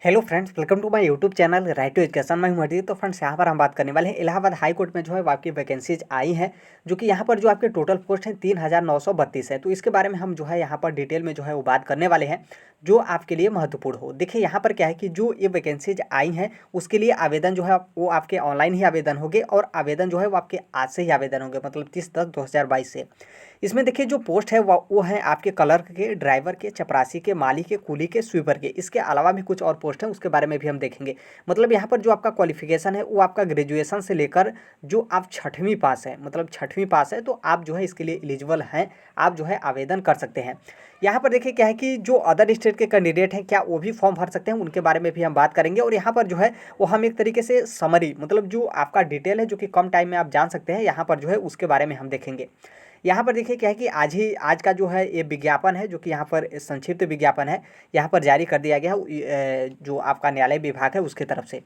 Hello friends, welcome to my YouTube channel right to education. मैं हूं हरदीप। तो friends, यहाँ पर हम बात करने वाले हैं इलाहाबाद हाई कोर्ट में जो है वो आपकी वैकेंसीज आई हैं, जो कि यहाँ पर जो आपके टोटल पोस्ट हैं 3932 है। तो इसके बारे में हम जो है यहाँ पर डिटेल में जो है वो बात करने वाले हैं, जो आपके लिए महत्वपूर्ण हो। देखिए, यहाँ पर क्या है कि जो ये वैकेंसीज आई हैं उसके लिए आवेदन जो है वो आपके ऑनलाइन ही आवेदन होंगे, और आवेदन जो है वो आपके आज से ही आवेदन होंगे, मतलब 30/10/2022 से। इसमें देखिए जो पोस्ट है वो है आपके क्लर्क के, ड्राइवर के, चपरासी के, माली के, कूली के, स्वीपर के। इसके अलावा भी कुछ और पोस्ट हैं, उसके बारे में भी हम देखेंगे। मतलब यहाँ पर जो आपका क्वालिफिकेशन है वो आपका ग्रेजुएशन से लेकर जो आप 6वीं पास है, मतलब 6वीं पास है, तो आप जो है इसके लिए एलिजिबल हैं, आप जो है आवेदन कर सकते हैं। यहाँ पर देखिए क्या है कि जो अदर स्टेट के कैंडिडेट हैं, क्या वो भी फॉर्म भर सकते हैं, उनके बारे में भी हम बात करेंगे। और यहाँ पर जो है वो हम एक तरीके से समरी, मतलब जो आपका डिटेल है जो कि कम टाइम में आप जान सकते हैं, यहाँ पर जो है उसके बारे में हम देखेंगे। यहाँ पर देखिए क्या है कि आज का जो है ये विज्ञापन है, जो कि यहाँ पर संक्षिप्त विज्ञापन है, यहाँ पर जारी कर दिया गया है जो आपका न्यायालय विभाग है उसके तरफ से।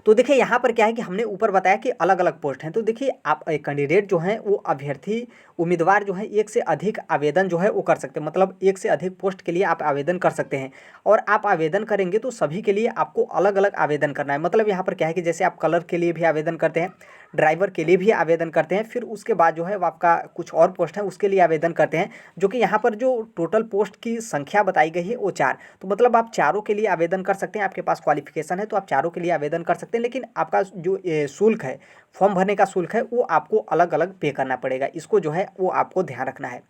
तो देखिए यहाँ पर क्या है कि हमने ऊपर बताया कि अलग अलग पोस्ट हैं। तो देखिए आप कैंडिडेट जो हैं वो अभ्यर्थी उम्मीदवार जो है एक से अधिक आवेदन जो है वो कर सकते हैं, मतलब एक से अधिक पोस्ट के लिए आप आवेदन कर सकते हैं। और आप आवेदन करेंगे तो सभी के लिए आपको अलग अलग आवेदन करना है। मतलब यहाँ पर क्या है कि जैसे आप कलर के लिए भी आवेदन करते हैं, ड्राइवर के लिए भी आवेदन करते हैं, फिर उसके बाद जो है वो आपका कुछ और पोस्ट है उसके लिए आवेदन करते हैं, जो कि यहाँ पर जो टोटल पोस्ट की संख्या बताई गई है वो 4। तो मतलब आप चारों के लिए आवेदन कर सकते हैं, आपके पास क्वालिफिकेशन है तो आप चारों के लिए आवेदन कर सकते हैं। लेकिन आपका जो शुल्क है, फॉर्म भरने का शुल्क है, वो आपको अलग अलग पे करना पड़ेगा। इसको जो है वो आपको ध्यान रखना है।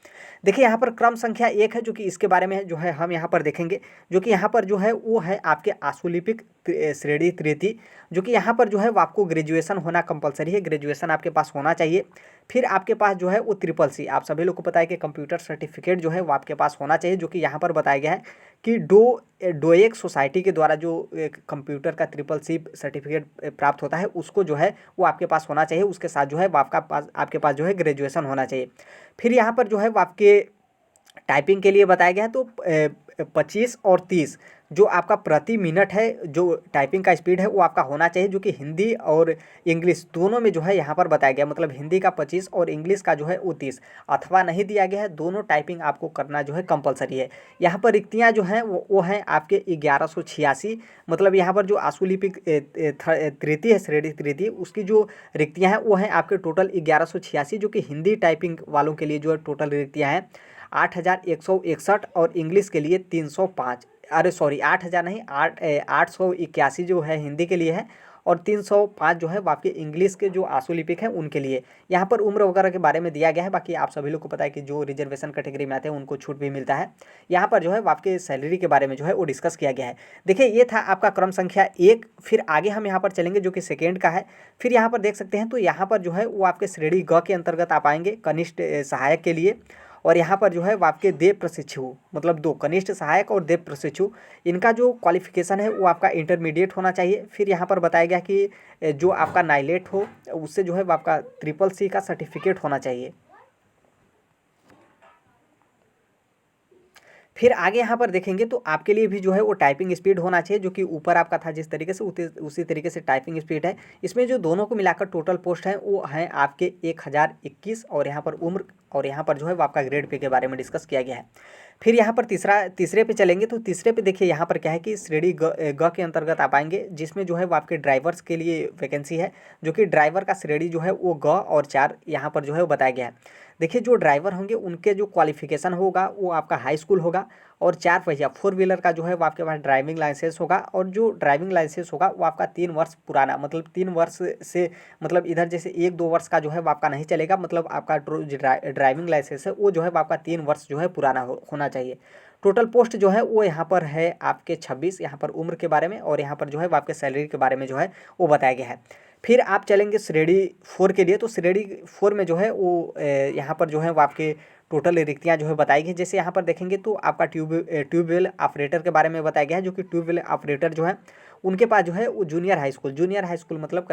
देखिए यहाँ पर क्रम संख्या 1 है, जो कि इसके बारे में जो है हम यहाँ पर देखेंगे, जो कि यहाँ पर जो है वो है आपके आशुलिपिक श्रेणी तृतीय, जो कि यहाँ पर जो है वो आपको ग्रेजुएशन होना कंपलसरी है, ग्रेजुएशन आपके पास होना चाहिए। फिर आपके पास जो है वो CCC, आप सभी लोग को पता है कि कंप्यूटर सर्टिफिकेट जो है वो आपके पास होना चाहिए, जो कि यहाँ पर बताया गया है कि डोएक सोसाइटी के द्वारा जो कंप्यूटर का CCC सर्टिफिकेट प्राप्त होता है उसको जो है वो आपके पास होना चाहिए। उसके साथ जो है वो आपके पास जो है ग्रेजुएशन होना चाहिए। फिर यहाँ पर जो है वो आपके टाइपिंग के लिए बताया गया है, तो 25 और 30 जो आपका प्रति मिनट है, जो टाइपिंग का स्पीड है वो आपका होना चाहिए, जो कि हिंदी और इंग्लिश दोनों में जो है यहाँ पर बताया गया। मतलब हिंदी का 25 और इंग्लिश का जो है वो 30, अथवा नहीं दिया गया है, दोनों टाइपिंग आपको करना जो है कंपलसरी है। यहाँ पर रिक्तियाँ जो हैं वो हैं आपके 1186। मतलब यहाँ पर जो आशुलिपिक तृतीय है, श्रेणी तृतीय, उसकी जो रिक्तियाँ हैं वो हैं आपके टोटल 1186, जो कि हिंदी टाइपिंग वालों के लिए जो है टोटल रिक्तियाँ हैं 8161, और इंग्लिश के लिए 305। अरे सॉरी, 8000 नहीं, 881 जो है हिंदी के लिए है, और 305 जो है वो आपके इंग्लिश के जो आशुलिपिक हैं उनके लिए। यहाँ पर उम्र वगैरह के बारे में दिया गया है। बाकी आप सभी लोग को पता है कि जो रिजर्वेशन कैटेगरी में आते हैं उनको छूट भी मिलता है। यहाँ पर जो है वो आपके सैलरी के बारे में जो है वो डिस्कस किया गया है। देखिए ये था आपका क्रम संख्या 1। फिर आगे हम यहाँ पर चलेंगे जो कि सेकेंड का है। फिर यहाँ पर देख सकते हैं, तो यहाँ पर जो है वो आपके श्रेणी ग के अंतर्गत आप आएंगे, कनिष्ठ सहायक के लिए। और यहाँ पर जो है वो आपके देव प्रशिक्षु, मतलब 2 कनिष्ठ सहायक और देव प्रशिक्षु, इनका जो क्वालिफिकेशन है वो आपका इंटरमीडिएट होना चाहिए। फिर यहाँ पर बताया गया कि जो आपका नाइलेट हो उससे जो है वो आपका CCC का सर्टिफिकेट होना चाहिए। फिर आगे यहाँ पर देखेंगे तो आपके लिए भी जो है वो टाइपिंग स्पीड होना चाहिए, जो कि ऊपर आपका था जिस तरीके से उसी तरीके से टाइपिंग स्पीड है। इसमें जो दोनों को मिलाकर टोटल पोस्ट हैं वो हैं आपके 1021, और यहाँ पर उम्र, और यहाँ पर जो है वो आपका ग्रेड पे के बारे में डिस्कस किया गया है। फिर यहाँ पर तीसरे पे चलेंगे, तो तीसरे पे देखिए यहाँ पर क्या है कि श्रेणी ग के अंतर्गत आप आएंगे, जिसमें जो है वो आपके ड्राइवर्स के लिए वैकेंसी है, जो कि ड्राइवर का श्रेणी जो है वो ग और 4 यहाँ पर जो है वो बताया गया है। देखिए जो ड्राइवर होंगे उनके जो क्वालिफिकेशन होगा वो आपका हाई स्कूल होगा, और 4 पहिया 4 व्हीलर का जो है वो आपके पास ड्राइविंग लाइसेंस होगा, और जो ड्राइविंग लाइसेंस होगा वो आपका 3 वर्ष पुराना, मतलब 3 वर्ष से, मतलब इधर जैसे 1-2 वर्ष का जो है वो आपका नहीं चलेगा, मतलब आपका ड्राइविंग लाइसेंस है वो जो है वो आपका 3 वर्ष जो है पुराना होना चाहिए। टोटल पोस्ट जो है वो यहाँ पर है आपके 26, यहाँ पर उम्र के बारे में, और यहाँ पर जो है वो आपके सैलरी के बारे में जो है वो बताया गया है। फिर आप चलेंगे श्रेणी 4 के लिए, तो श्रेणी 4 में जो है वो यहाँ पर जो है वो आपके टोटल रिक्तियाँ जो है बताई गई। जैसे यहाँ पर देखेंगे तो आपका ट्यूबवेल ऑपरेटर के बारे में बताया गया है, जो कि ट्यूबवेल ऑपरेटर जो है उनके पास जो है वो जूनियर हाई स्कूल मतलब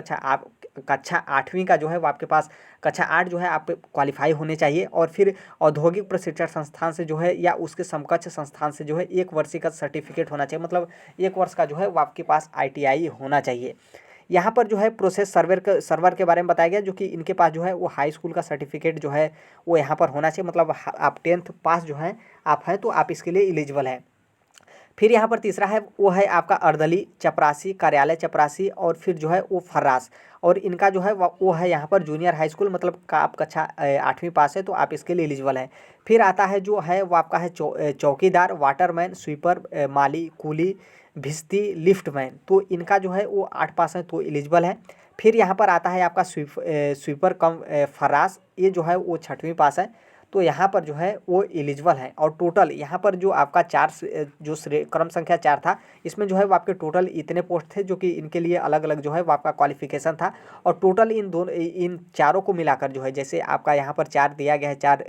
कक्षा 8वीं का जो है वो आपके पास कक्षा 8 जो है आप क्वालिफाई होने चाहिए। और फिर औद्योगिक प्रशिक्षण संस्थान से जो है या उसके समकक्ष संस्थान से जो है 1 वर्ष का सर्टिफिकेट होना चाहिए, मतलब 1 वर्ष का जो है वो आपके पास ITI होना चाहिए। यहाँ पर जो है प्रोसेस सर्वर के बारे में बताया गया, जो कि इनके पास जो है वो हाई स्कूल का सर्टिफिकेट जो है वो यहाँ पर होना चाहिए, मतलब आप 10th पास जो है आप हैं तो आप इसके लिए एलिजिबल हैं। फिर यहाँ पर तीसरा है वो है आपका अर्दली, चपरासी, कार्यालय चपरासी और फिर जो है वो फर्रास। और इनका जो है वो है यहाँ पर जूनियर हाई स्कूल, मतलब का आप कक्षा 8वीं पास है तो आप इसके लिए एलिजिबल हैं। फिर आता है जो है वो आपका है चौकीदार, वाटरमैन, स्वीपर, माली, कूली, भिस्ती, लिफ्टमैन, तो इनका जो है वो 8 पास है तो एलिजिबल है। फिर यहाँ पर आता है आपका स्वीपर कम फर्रास, ये जो है वो 6वीं पास है तो यहाँ पर जो है वो एलिजिबल है। और टोटल यहाँ पर जो आपका जो क्रम संख्या 4 था, इसमें जो है वो आपके टोटल इतने पोस्ट थे जो कि इनके लिए अलग अलग जो है वो आपका क्वालिफिकेशन था। और टोटल इन चारों को मिलाकर जो है, जैसे आपका यहाँ पर 4 दिया गया है, 4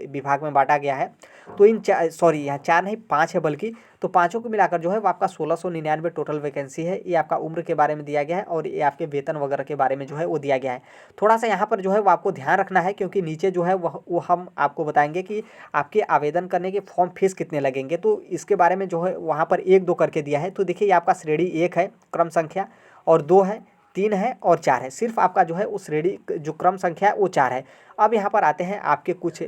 विभाग में बांटा गया है, तो यहाँ 4 नहीं 5 है बल्कि, तो पाँचों को मिलाकर जो है वो आपका 1699 टोटल वैकेंसी है। ये आपका उम्र के बारे में दिया गया है और ये आपके वेतन वगैरह के बारे में जो है वो दिया गया है। थोड़ा सा यहाँ पर जो है वो आपको ध्यान रखना है, क्योंकि नीचे जो है वो हम आपको बताएंगे कि आपके आवेदन करने के फॉर्म फीस कितने लगेंगे, तो इसके बारे में जो है वहाँ पर 1-2 करके दिया है। तो देखिए ये आपका श्रेणी 1 है क्रम संख्या, और 2 है, 3 है और 4 है। सिर्फ आपका जो है उस श्रेणी जो क्रम संख्या है वो 4 है। अब यहाँ पर आते हैं आपके कुछ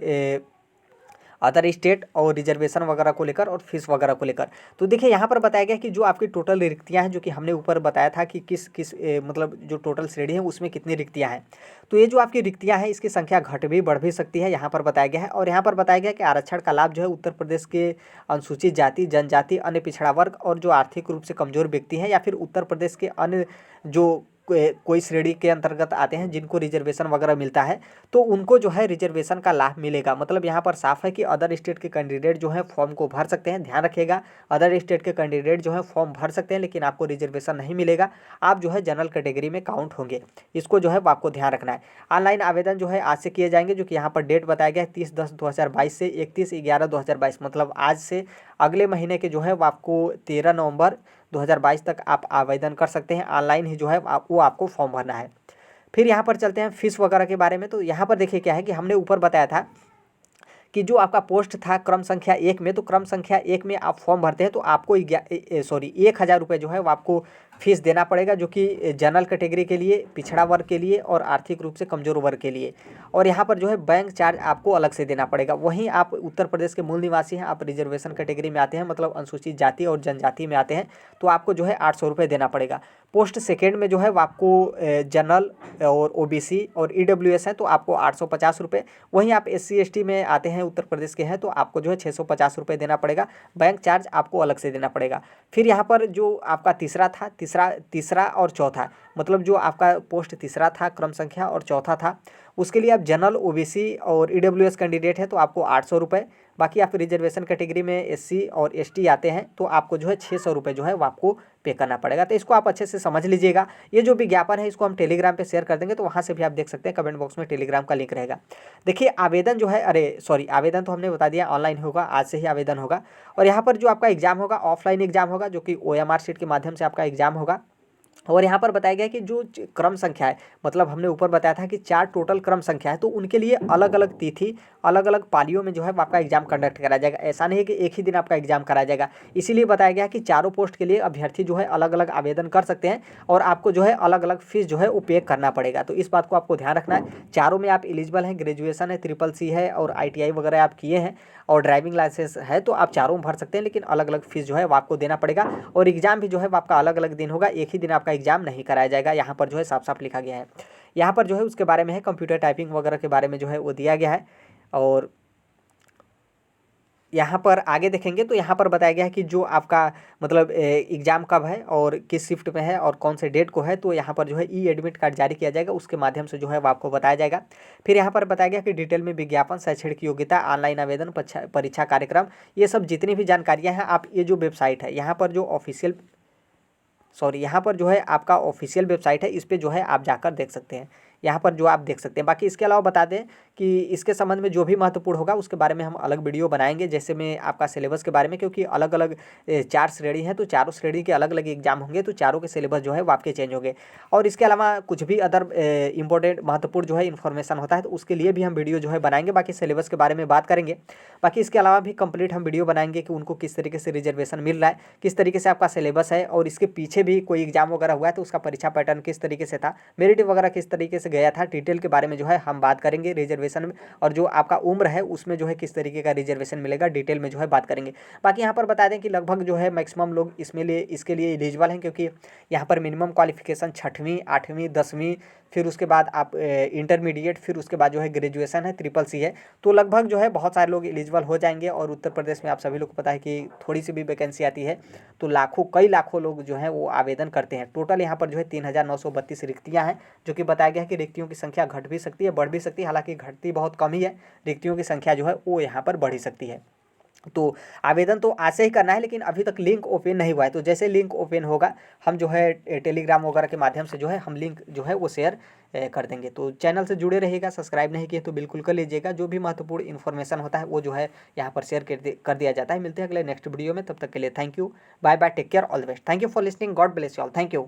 अदर स्टेट और रिजर्वेशन वगैरह को लेकर और फीस वगैरह को लेकर। तो देखिए यहाँ पर बताया गया कि जो आपकी टोटल रिक्तियाँ हैं, जो कि हमने ऊपर बताया था कि किस किस मतलब जो टोटल श्रेणी है उसमें कितनी रिक्तियाँ हैं, तो ये जो आपकी रिक्तियाँ हैं इसकी संख्या घट भी बढ़ भी सकती है, यहाँ पर बताया गया है। और यहाँ पर बताया गया कि आरक्षण का लाभ जो है उत्तर प्रदेश के अनुसूचित जाति, जनजाति, अन्य पिछड़ा वर्ग और जो आर्थिक रूप से कमजोर व्यक्ति हैं, या फिर उत्तर प्रदेश के अन्य जो कोई श्रेणी के अंतर्गत आते हैं जिनको रिजर्वेशन वगैरह मिलता है, तो उनको जो है रिजर्वेशन का लाभ मिलेगा। मतलब यहाँ पर साफ है कि अदर स्टेट के कैंडिडेट जो है फॉर्म को भर सकते हैं। ध्यान रखिएगा, अदर स्टेट के कैंडिडेट जो है फॉर्म भर सकते हैं, लेकिन आपको रिजर्वेशन नहीं मिलेगा, आप जो है जनरल कैटेगरी में काउंट होंगे। इसको जो है वो आपको ध्यान रखना है। ऑनलाइन आवेदन जो है आज से किए जाएंगे, जो कि यहाँ पर डेट बताया गया है 30/10/2022 से 31/11/2022, मतलब आज से अगले महीने के जो है वो आपको 13 नवंबर 2022 तक आप आवेदन कर सकते हैं। ऑनलाइन ही जो है वो आपको फॉर्म भरना है। फिर यहाँ पर चलते हैं फीस वगैरह के बारे में। तो यहाँ पर देखिए क्या है कि हमने ऊपर बताया था कि जो आपका पोस्ट था क्रम संख्या 1 में, तो क्रम संख्या 1 में आप फॉर्म भरते हैं तो आपको 1,000 रुपये जो है वो आपको फीस देना पड़ेगा, जो कि जनरल कैटेगरी के लिए, पिछड़ा वर्ग के लिए और आर्थिक रूप से कमजोर वर्ग के लिए। और यहाँ पर जो है बैंक चार्ज आपको अलग से देना पड़ेगा। वहीं आप उत्तर प्रदेश के मूल निवासी हैं, आप रिजर्वेशन कैटेगरी में आते हैं, मतलब अनुसूचित जाति और जनजाति में आते हैं, तो आपको जो है 800 रुपये देना पड़ेगा। पोस्ट सेकेंड में जो है वो आपको जनरल और ओबीसी और ईडब्ल्यूएस है तो आपको 850 रुपये। वहीं आप एससी एसटी में आते हैं, उत्तर प्रदेश के हैं, तो आपको जो है 650 रुपये देना पड़ेगा। बैंक चार्ज आपको अलग से देना पड़ेगा। फिर यहाँ पर जो आपका तीसरा और चौथा, मतलब जो आपका पोस्ट तीसरा था क्रम संख्या और चौथा था, उसके लिए आप जनरल, ओबीसी और ईडब्ल्यूएस कैंडिडेट है तो आपको 800 रुपये। बाकी आप रिजर्वेशन कैटेगरी में एससी और एसटी आते हैं तो आपको जो है 600 रुपये जो है वो आपको पे करना पड़ेगा। तो इसको आप अच्छे से समझ लीजिएगा। ये जो विज्ञापन है इसको हम टेलीग्राम पे शेयर कर देंगे, तो वहाँ से भी आप देख सकते हैं, कमेंट बॉक्स में टेलीग्राम का लिंक रहेगा। देखिए आवेदन जो है, आवेदन तो हमने बता दिया ऑनलाइन होगा, आज से ही आवेदन होगा। और यहाँ पर जो आपका एग्जाम होगा ऑफलाइन एग्जाम होगा, जो कि OMR शीट के माध्यम से आपका एग्जाम होगा। और यहाँ पर बताया गया है कि जो क्रम संख्या है, मतलब हमने ऊपर बताया था कि 4 टोटल क्रम संख्या है, तो उनके लिए अलग अलग तिथि, अलग अलग पालियों में जो है आपका एग्जाम कंडक्ट कराया जाएगा। ऐसा नहीं है कि एक ही दिन आपका एग्जाम कराया जाएगा। इसीलिए बताया गया कि चारों पोस्ट के लिए अभ्यर्थी जो है अलग अलग आवेदन कर सकते हैं और आपको जो है अलग अलग फीस जो है वो पे करना पड़ेगा। तो इस बात को आपको ध्यान रखना है। चारों में आप एलिजिबल हैं, ग्रेजुएशन है, CCC है और ITI वगैरह आप किए हैं और ड्राइविंग लाइसेंस है, तो आप चारों में भर सकते हैं, लेकिन अलग अलग फीस जो है वो आपको देना पड़ेगा। और एग्जाम भी जो है वो आपका अलग अलग दिन होगा, एक ही दिन आपका एग्जाम नहीं कराया जाएगा। यहाँ पर जो है साफ साफ लिखा गया है। यहाँ पर जो है उसके बारे में है, कंप्यूटर टाइपिंग वगैरह के बारे में जो है वो दिया गया है। और यहाँ पर आगे देखेंगे तो यहाँ पर बताया गया है कि जो आपका मतलब एग्ज़ाम कब है और किस शिफ्ट में है और कौन से डेट को है, तो यहाँ पर जो है एडमिट कार्ड जारी किया जाएगा, उसके माध्यम से जो है वो आपको बताया जाएगा। फिर यहाँ पर बताया गया कि डिटेल में विज्ञापन, शैक्षणिक योग्यता, ऑनलाइन आवेदन, परीक्षा कार्यक्रम, ये सब जितनी भी जानकारियाँ हैं, आप ये जो वेबसाइट है यहाँ पर जो यहाँ पर जो है आपका ऑफिशियल वेबसाइट है, इस पर जो है आप जाकर देख सकते हैं। यहाँ पर जो आप देख सकते हैं। बाकी इसके अलावा बता दें कि इसके संबंध में जो भी महत्वपूर्ण होगा उसके बारे में हम अलग वीडियो बनाएंगे, जैसे में आपका सिलेबस के बारे में, क्योंकि अलग अलग 4 श्रेणी हैं, तो चारों श्रेणी के अलग अलग एग्जाम होंगे, तो चारों के सिलेबस जो है वो आपके चेंज होंगे। और इसके अलावा कुछ भी अदर इंपॉर्टेंट महत्वपूर्ण जो है इन्फॉर्मेशन होता है, तो उसके लिए भी हम वीडियो जो है बनाएंगे। बाकी सिलेबस के बारे में बात करेंगे। बाकी इसके अलावा भी कंप्लीट हम वीडियो बनाएंगे कि उनको किस तरीके से रिजर्वेशन मिल रहा है, किस तरीके से आपका सिलेबस है, और इसके पीछे भी कोई एग्जाम वगैरह हुआ है तो उसका परीक्षा पैटर्न किस तरीके से था, मेरिट वगैरह किस तरीके से गया था, डिटेल के बारे में जो है हम बात करेंगे। रिजर्वेशन रिजर्वेशन में, और जो आपका उम्र है उसमें जो है किस तरीके का रिजर्वेशन मिलेगा, डिटेल में जो है बात करेंगे। बाकी यहाँ पर बता दें कि लगभग जो है मैक्सिमम लोग इसके लिए एलिजिबल हैं, क्योंकि यहाँ पर मिनिमम क्वालिफिकेशन 6वीं 8वीं 10वीं, फिर उसके बाद आप इंटरमीडिएट, फिर उसके बाद जो है ग्रेजुएशन है, CCC है। तो लगभग जो है बहुत सारे लोग एलिजिबल हो जाएंगे। और उत्तर प्रदेश में आप सभी लोग को पता है कि थोड़ी सी भी वैकेंसी आती है तो कई लाखों लोग जो हैं वो आवेदन करते हैं। टोटल यहाँ पर जो है 3,932 रिक्तियाँ हैं, जो कि बताया गया है कि रिक्तियों की संख्या घट भी सकती है, बढ़ भी सकती है। हालांकि घटती बहुत कम ही है, रिक्तियों की संख्या जो है वो यहाँ पर बढ़ ही सकती है। तो आवेदन तो आज से ही करना है, लेकिन अभी तक लिंक ओपन नहीं हुआ है। तो जैसे लिंक ओपन होगा हम जो है टेलीग्राम वगैरह के माध्यम से जो है हम लिंक जो है वो शेयर कर देंगे। तो चैनल से जुड़े रहिएगा, सब्सक्राइब नहीं किए तो बिल्कुल कर लीजिएगा। जो भी महत्वपूर्ण इन्फॉर्मेशन होता है वो जो है यहाँ पर शेयर कर दिया जाता है। मिलते हैं अगले नेक्स्ट वीडियो में, तब तक के लिए thank you, bye bye, take care, all the best. Thank you for listening, God bless you all, thank you.